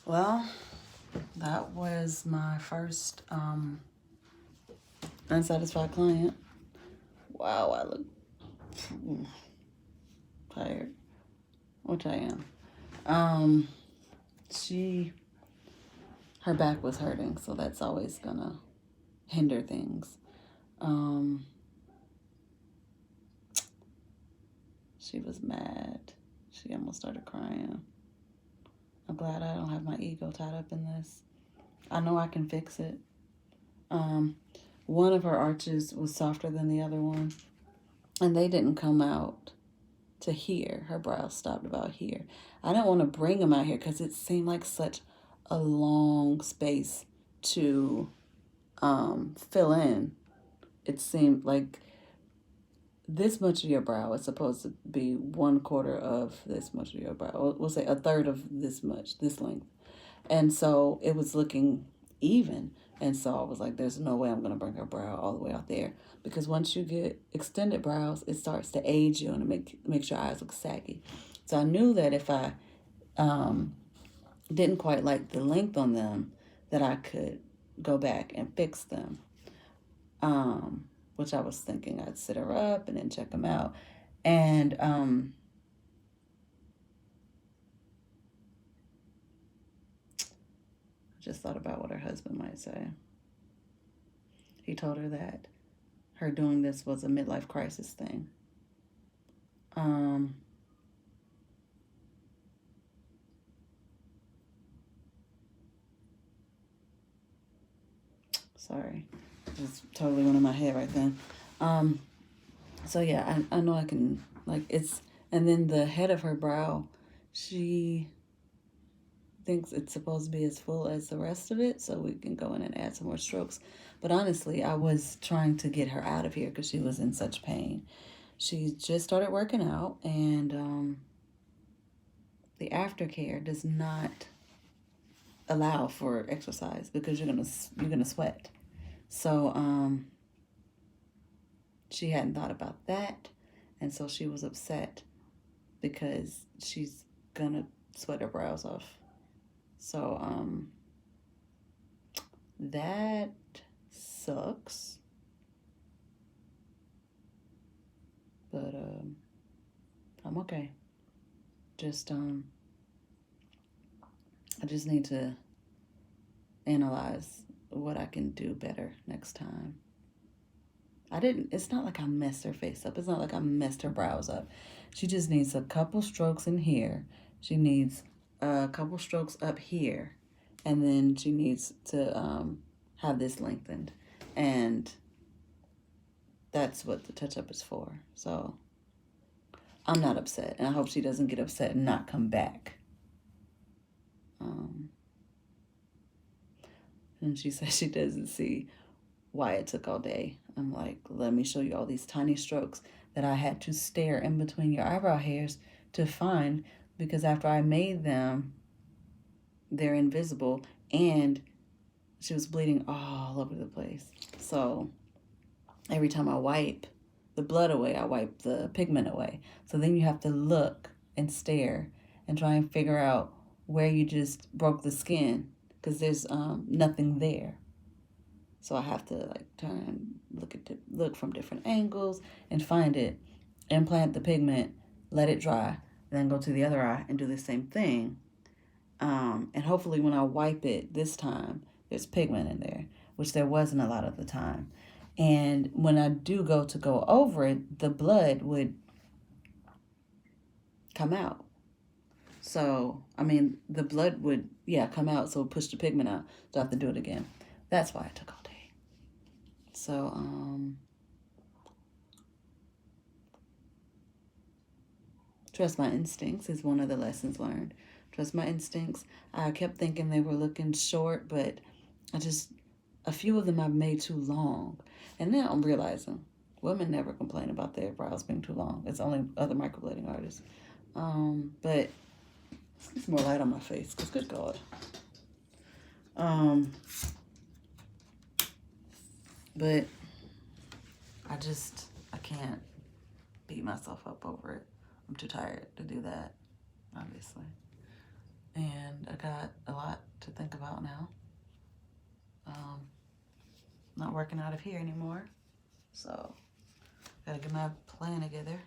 Well, that was my first unsatisfied client. Wow, I look tired, which I am. Um, she, her back was hurting, so that's always gonna hinder things. Um, she was mad. She almost started crying. I'm glad I don't have my ego tied up in this. I know I can fix it. Um, one of her arches was softer than the other one, and they didn't come out to here. Her brows stopped about here. I didn't want to bring them out here because it seemed like such a long space to fill in. It seemed like this much of your brow is supposed to be 1/4 of this much of your brow. We'll say a third of this much, this length. And so it was looking even. And so I was like, there's no way I'm going to bring her brow all the way out there. Because once you get extended brows, it starts to age you and it makes your eyes look saggy. So I knew that if I didn't quite like the length on them, that I could go back and fix them. Which I was thinking I'd sit her up and then check them out. And just thought about what her husband might say. He told her that her doing this was a midlife crisis thing. Sorry, just totally went in my head right then. So yeah, I know I can, like, it's, and then the head of her brow, she thinks it's supposed to be as full as the rest of it, so we can go in and add some more strokes. But honestly, I was trying to get her out of here because she was in such pain. She just started working out, and the aftercare does not allow for exercise because you're gonna sweat. So she hadn't thought about that, and so she was upset because she's gonna sweat her brows off. So that sucks. But I'm okay. Just I just need to analyze what I can do better next time. It's not like I messed her face up. It's not like I messed her brows up. She just needs a couple strokes in here. She needs a couple strokes up here. And then she needs to have this lengthened. And that's what the touch-up is for. So I'm not upset. And I hope she doesn't get upset and not come back. And she says she doesn't see why it took all day. I'm like, let me show you all these tiny strokes that I had to stare in between your eyebrow hairs to find, because after I made them, they're invisible, and she was bleeding all over the place. So every time I wipe the blood away, I wipe the pigment away. So then you have to look and stare and try and figure out where you just broke the skin, because there's nothing there. So I have to like turn, look from different angles and find it, implant the pigment, let it dry, then go to the other eye and do the same thing. And hopefully when I wipe it this time, there's pigment in there, which there wasn't a lot of the time. And when I do go over it, the blood would come out. So, I mean, the blood would, come out, so push the pigment out. So I have to do it again. That's why it took all day. So, trust my instincts is one of the lessons learned. Trust my instincts. I kept thinking they were looking short, but a few of them I've made too long. And now I'm realizing women never complain about their brows being too long. It's only other microblading artists. But it's more light on my face, because good God. But I can't beat myself up over it. I'm too tired to do that, obviously. And I got a lot to think about now. Not working out of here anymore. So, gotta get my plan together.